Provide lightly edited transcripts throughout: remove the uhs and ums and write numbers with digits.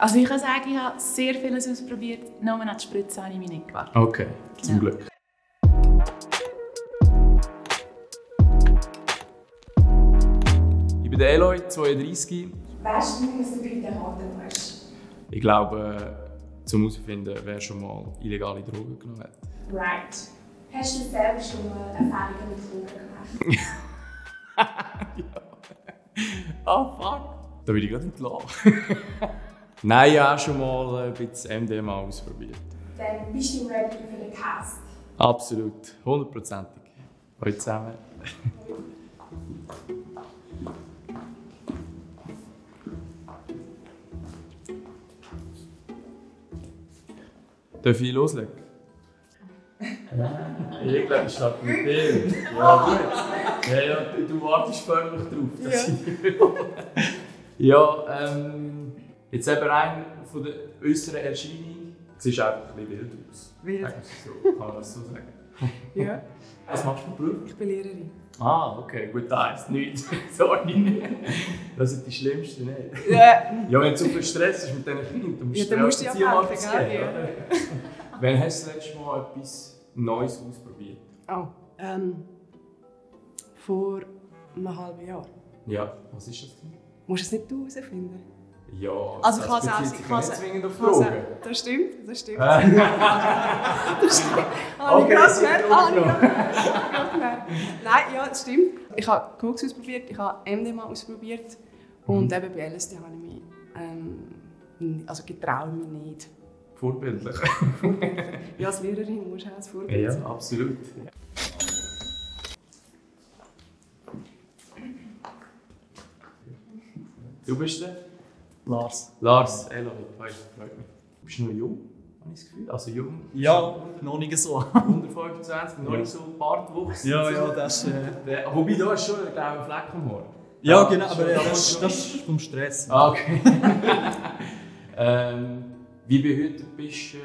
Also ich kann sagen, ich habe sehr vieles ausprobiert, nur an die Spritze habe ich mich nicht gewagt. Okay, zum Glück. Ich bin der Eloy, 32. Weißt du, was du bei den Karten machst? Ich glaube, zum herauszufinden, wer schon mal illegale Drogen genommen hat. Right. Hast du selber schon mal Erfahrungen mit Drogen gemacht? Ja. Ah, fuck. Da bin ich gerade entlassen. Nein, ich habe schon mal ein bisschen MDMA ausprobiert. Dann bist du ready für den Cast. Absolut, 100%. Heute zusammen. Darf ich loslegen? Ich glaube, ich starte mit dir. Ja, gut. Ja, du wartest förmlich drauf. Dass jetzt eben rein von der äußeren Erscheinung. Es sieht einfach ein bisschen wild aus. Wild? So, kann man das so sagen? Ja. Was machst du für Beruf? Ich bin Lehrerin. Ah, okay, gut, da heisst nichts. Sorry. Das sind die schlimmsten, nicht? Ja. Ja, wenn du so viel Stress hast mit diesen Kindern, dann musst Ja, dann musst du dir ja mal helfen, etwas gell? geben, oder? Wann hast du das letzte Mal etwas Neues ausprobiert? Oh, vor einem halben Jahr. Ja, was ist das denn? Musst du es nicht du herausfinden? Ja, Also ich das kann bezieht es sich auch. nicht zwingend auf Drogen. Das stimmt, das stimmt. Okay, Habe ich gerade das ist gehört, habe ich gerade gehört. Nein, ja, das stimmt. Ich habe Koks ausprobiert, ich habe MDMA ausprobiert und eben bei LSD habe ich mich also getraue mich nicht. Vorbildlich. Ja, als Lehrerin musst du auch als Vorbild Ja, sein. absolut. Du bist der? Lars. Lars, Eloy, freut mich. Bist du noch jung, habe ich das Gefühl? Also jung? Ja, noch nicht so. Unter 25, noch nicht so Bartwuchs. Ja, das Wobei, da ist schon ein blauer Fleck am Haar. Ja, genau, schon, aber da das kommt ist vom Stress. Ah, okay. Wie behütet bist du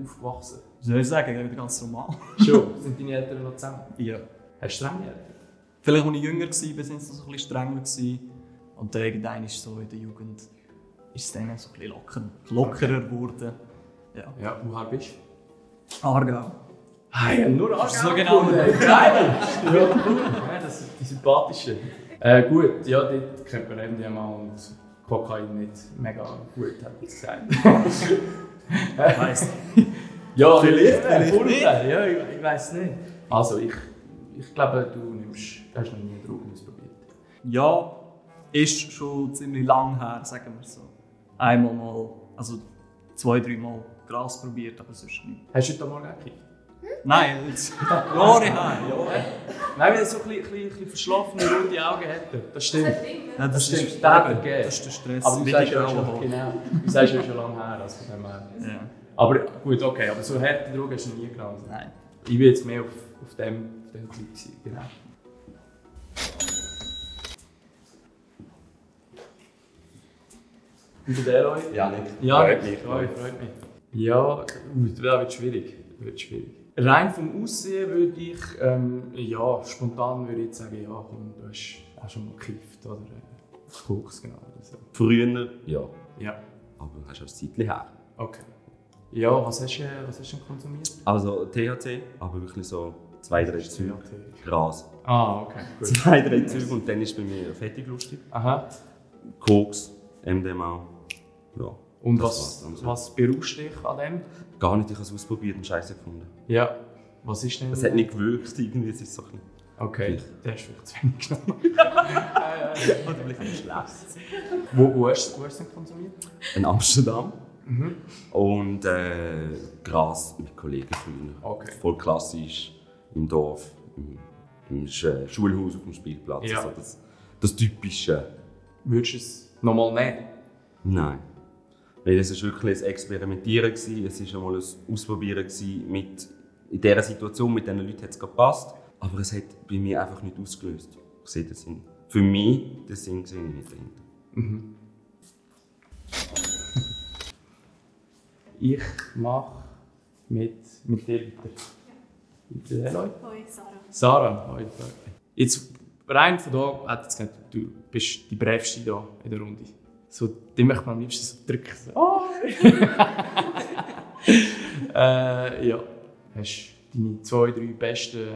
aufgewachsen? Was soll ich sagen? Wieder ganz normal. Schon. Sind deine Eltern noch zusammen? Ja. Hast du strenge Eltern? Vielleicht, als ich jünger war, waren sie noch so ein bisschen strenger. Und dann irgendwann ist so in der Jugend ist es dann so ein bisschen lockerer geworden. Ja. Ja, woher bist du? Aargau. Ah ja, nur Aargau. So genau. Geil! Ja, cool. Ja, das sind die sympathischen. Gut, ja, dort kennt man MDMA und Kokain nicht mega gut, hätte ich gesagt. Ich weiss nicht. Ja, Vielleicht nicht. Ja, ich weiss nicht. Also, ich glaube, hast noch nie Drogen ausprobiert. Ja, ist schon ziemlich lang her, sagen wir so. Einmal mal, also 2-3 Mal Gras probiert, aber sonst nicht. Hast du heute Morgen auch gekickt? Nein, jetzt Jahre her. Nein, weil er so ein bisschen verschlafene, rote Augen hätte. Das stimmt. Ja, das stimmt, ist das hat er gegeben. Das ist der Stress. Aber du sagst ja schon, Alkohol. genau. Du sagst ja schon lange her, also von dem her. Ja. Aber gut, okay, aber so harte Drogen hast du noch nie genommen. Nein. Ich bin jetzt mehr auf dem Typ gewesen, genau. Und der Eloy? Ja, nicht. Ja, Freut mich. freut mich. Ja, das wird schwierig. Rein vom Aussehen würde ich, spontan würde ich jetzt sagen, ja komm, du hast auch schon mal gekifft oder Koks, genau. Oder so. Früher, ja. Ja, Aber hast du auch ein Zeitchen her. okay. Ja, was hast du denn konsumiert? Also THC, aber wirklich so 2-3 Züge Gras. Ah, okay, gut. 2-3 Züge und dann ist bei mir fertig lustig. Aha. Koks, MDMA. Ja. Und Das war's. was berauscht dich an dem? Gar nicht, ich habe es ausprobiert und scheiße gefunden. Ja. Was ist denn? Es hat nicht gewirkt, irgendwie, es ist so ein bisschen... Okay, der ist vielleicht zu wenig genommen. Oder vielleicht ein schlecht. Wo hast du es denn konsumiert? In Amsterdam. Mhm. Und Gras mit Kollegen früher. Okay. Voll klassisch, im Dorf, im Schulhaus, auf dem Spielplatz. Ja. Also das Typische. Würdest du es nochmal nehmen? Nein. Weil es war wirklich ein Experimentieren, es war einmal ein Ausprobieren mit, in dieser Situation, mit diesen Leuten hat es gepasst, aber es hat bei mir einfach nicht ausgelöst. Ich sehe den Sinn. Für mich, den Sinn sehe ich nicht dahinter. Mhm. Ich mache mit dir weiter. Mit der Eloy? Hoi, Sarah. Sarah, hoi, freut mich. Jetzt rein von da, hat jetzt gesagt, du bist die Brävste hier in der Runde. So, die möchte man am liebsten so drücken. So. Oh. Ja. Hast du deine 2, 3 besten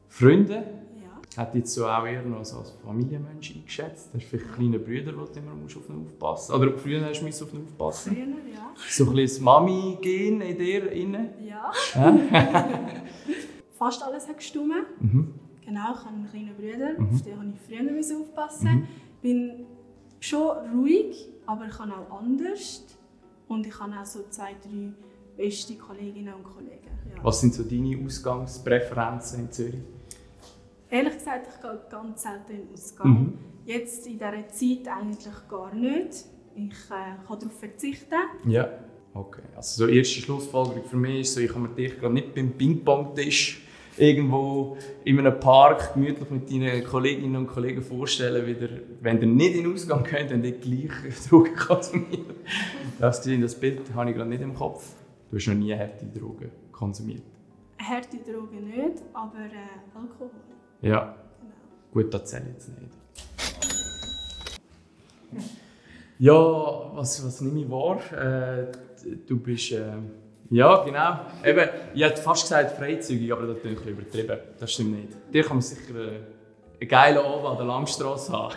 Freunde? Ja. Hat jetzt so auch eher noch so als Familienmensch eingeschätzt? Hast du vielleicht kleine Brüder, wo du immer auf ihn aufpassen musst? Oder früher hast du auf ihn aufpassen? Früher, ja. So ein bisschen das Mami-Gen in dir drin? Ja. Ja? Fast alles hat gestimmt. Mhm. Genau, ich habe einen kleinen Bruder, auf den musste ich früher aufpassen. Ich bin schon ruhig, aber ich kann auch anders. Und ich habe auch so 2, 3 beste Kolleginnen und Kollegen. Ja. Was sind so deine Ausgangspräferenzen in Zürich? Ehrlich gesagt, ich gehe ganz selten in den Ausgang. Jetzt in dieser Zeit eigentlich gar nicht. Ich kann darauf verzichten. Ja. Okay. Also so erste Schlussfolgerung für mich ist so, ich kann mir dich gerade nicht beim Ping-Pong-Tisch irgendwo in einem Park gemütlich mit deinen Kolleginnen und Kollegen vorstellen, wie der, wenn ihr nicht in den Ausgang geht, dann nicht gleich Drogen konsumiert. Das Bild habe ich gerade nicht im Kopf. Du hast noch nie harte Drogen konsumiert. Harte Drogen nicht, aber Alkohol. Ja. Genau. Gut, das zählt jetzt nicht. Ja, was nehme ich wahr? Du bist... ja, genau. Eben, ich hätte fast gesagt freizügig, aber das klingt ein bisschen übertrieben. Das stimmt nicht. Dir kann man sicher einen geilen Abend an der Langstrasse haben.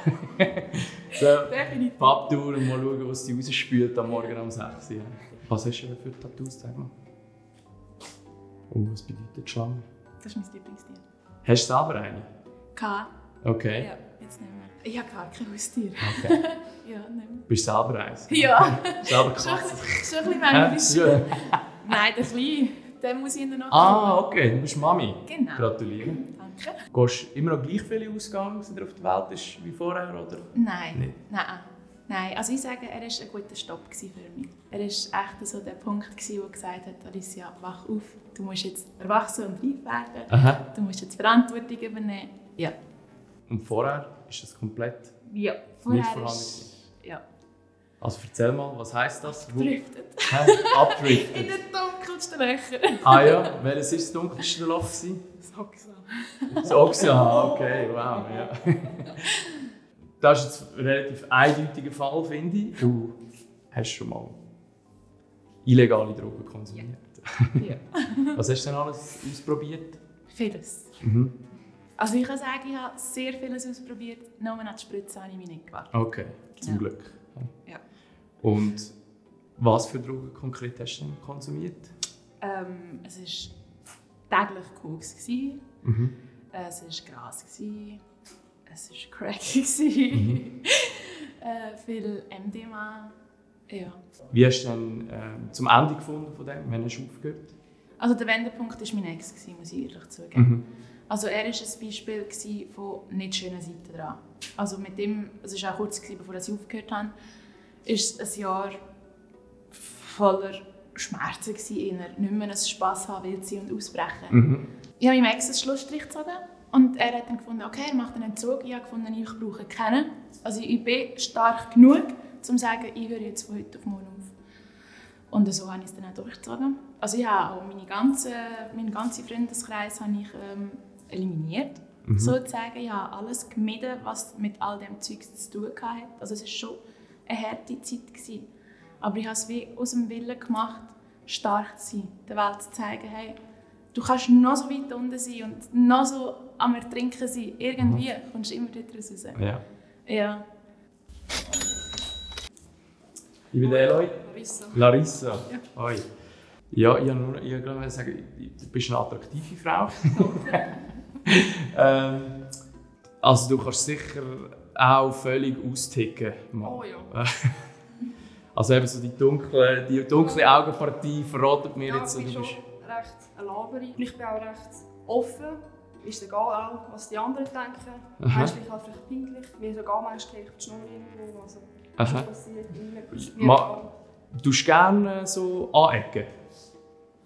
So, Definitiv. Papptour und mal schauen, was die rausspült am Morgen um 6 Uhr. Was hast du denn für Tattoos? Sag mal. Oh, was bedeutet Schlange? Das ist mein Lieblingstier. Hast du selber eine? K. Okay. Ja, jetzt nicht mehr. Ich habe gar kein Haustier. Okay. Ja, nicht mehr. Bist du selber eins? Ja. Selber Schon ein Katze? bisschen- schon ein bisschen manchmal. Ja. Nein, der Kleine, den muss ich noch Ah, okay. Du bist Mami. Genau. Gratuliere. Danke. Gehst du immer noch gleich viele Ausgänge, seit er auf der Welt ist, wie vorher, oder? Nein. Nicht? Nein. Also ich sage, er war ein guter Stopp für mich. Er war echt so der Punkt, wo er gesagt hat, Alicia, wach auf, du musst jetzt erwachsen und reif werden. Aha. Du musst jetzt Verantwortung übernehmen. Ja. Und vorher ist das komplett Ja. nicht Vorher vorhanden? ist... Ja. Also erzähl mal, was heisst das? Driftet. Hä? In Abdriftet. den dunkelsten Löchern. Ah ja, welches war das dunkelste Loch? Das Hoxha. Das Oxia, okay, wow. Ja. Das ist jetzt ein relativ eindeutiger Fall, finde ich. Du hast schon mal illegale Drogen konsumiert. Ja. Was hast du denn alles ausprobiert? Vieles. Mhm. Also ich kann sagen, ich habe sehr vieles ausprobiert. Nur an die Spritze habe ich mich nicht gewagt. Okay, zum Genau. Glück. Ja. Und was für Drogen konkret hast du denn konsumiert? Es war täglich Koks. Mhm. Es war Gras. Es war Crack. Viel MDMA. Ja. Wie hast du denn zum Ende gefunden von dem? Wann hast du aufgehört? Also der Wendepunkt war mein Ex, muss ich ehrlich zugeben. Mhm. Also er war ein Beispiel von nicht schönen Seiten dran. Also mit dem, es war auch kurz, bevor ich aufgehört habe, ist ein Jahr voller Schmerzen gewesen, nicht mehr einen Spass haben, wild sein und ausbrechen. Mhm. Ich habe meinem Ex einen Schlussstrich gezogen und er hat dann gefunden, okay, er macht einen Entzug. Ich habe gefunden, ich brauche keinen. Also ich bin stark genug, um zu sagen, ich höre jetzt von heute auf morgen auf. Und so habe ich es dann auch durchgezogen. Also ich habe auch meinen ganzen Freundeskreis habe ich, eliminiert, sozusagen. Ich habe alles gemieden, was mit all dem Zeugs zu tun hatte. Also es war schon eine harte Zeit gewesen. Aber ich habe es wie aus dem Willen gemacht, stark zu sein, der Welt zu zeigen, hey, du kannst noch so weit unten sein und noch so am Ertrinken sein. Irgendwie kommst du immer dort raus. Ja. Ja. Ich bin Eloy. Larissa. Larissa. Ja. Hoi. Ja, ich wollte gerade sagen, du bist eine attraktive Frau. Also du kannst sicher auch völlig austicken. Mann. Oh ja. Also eben so die dunkle Augenpartie verratet mir Ja, jetzt. ich bin Du schon bist, recht eine Laberin. Ich bin auch recht offen. Ist egal auch, was die anderen denken. Aha. Manchmal bin ich halt vielleicht peinlich. Mir sogar manchmal kriege ich die Schnur irgendwo. Also, Aha. das passiert immer. Ist mir Ma- egal. Du hast gerne so anecken?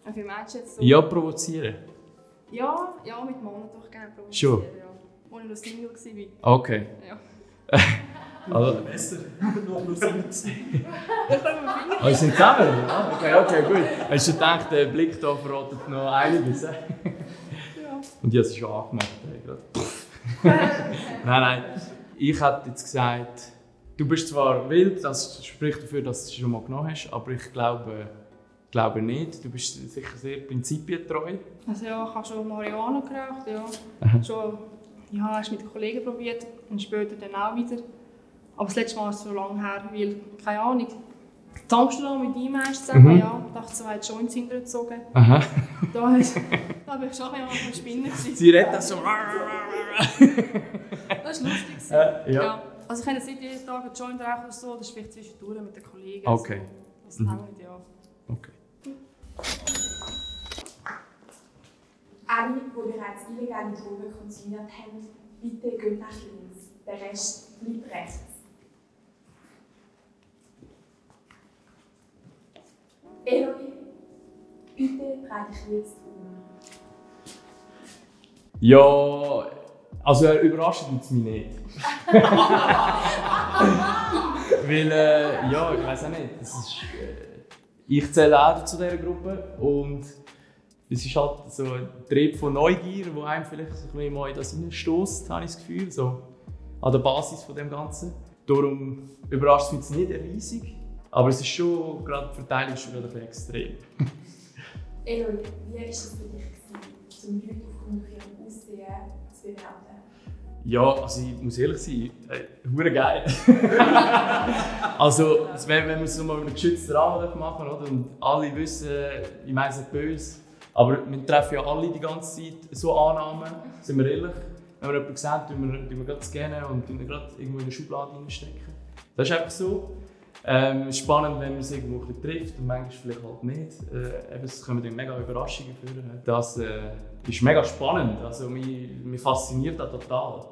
Und wie meinst du jetzt so? Ja, provozieren. Ja, mit Männern doch gerne provozieren. Schon? Ja. Als ich noch Single war. Okay. Ja. Also, Besser, nur plus 70. wir sind zusammen? Ja, okay, gut. Hast du gedacht, der Blick hier verratet noch einiges? Ja. Und ich habe es schon angemacht. Nein. Ich hätte jetzt gesagt, Du bist zwar wild, das spricht dafür, dass du es schon mal genommen hast, aber ich glaube nicht. Du bist sicher sehr prinzipientreu. Also ja, ich habe schon Marihuana geraucht, ja. Schon, ja, hast mit Kollegen probiert und später dann auch wieder. Aber das letzte Mal ist es so lange her, weil, keine Ahnung, in Amsterdam mit ihm zusammen, ja, dachte ich, hat Joints hintergezogen. Aha. Da war ich schon ein bisschen am Spinnen. Sie redet das so. Das war lustig. Ja. Also ich kann jetzt nicht jeden Tag einen Joint rauchen oder so, das ist vielleicht zwischendurch mit den Kollegen. Okay. So. Das langt, ja. Okay. Alle, die bereits illegale Drogen konsumiert haben, bitte geht nach links. Der Rest bleibt rechts. Eloi, bitte dreh dich jetzt um. Ja, also er überrascht uns mich nicht. Weil, ja, ich weiß auch nicht. Das ist, ich zähle auch zu dieser Gruppe und es ist halt so ein Trieb von Neugier, der einem vielleicht so ein bisschen mal in das hineinstösst, habe ich das Gefühl, so an der Basis von dem Ganzen. Darum überrascht es mich jetzt nicht riesig, aber es ist schon, gerade die Verteilung ist schon gerade ein bisschen extrem. Eloi, wie war es für dich, um Leute aufgrund ihrem Aussehen zu bewerten? Ja, also ich muss ehrlich sein, hure geil. Also, wenn wir es nochmal in einem geschützten Rahmen machen dürfen, oder? Und alle wissen, ich meine es nicht böse, aber wir treffen ja alle die ganze Zeit so Annahmen, sind wir ehrlich. Wenn wir jemanden sehen, tun wir gerade scannen und gerade irgendwo in eine Schublade reinstecken. Das ist einfach so. Spannend, wenn man es irgendwo ein bisschen trifft und manchmal vielleicht halt nicht. Es kommen dann mega Überraschungen vor. Das ist mega spannend. Also, mich fasziniert das total.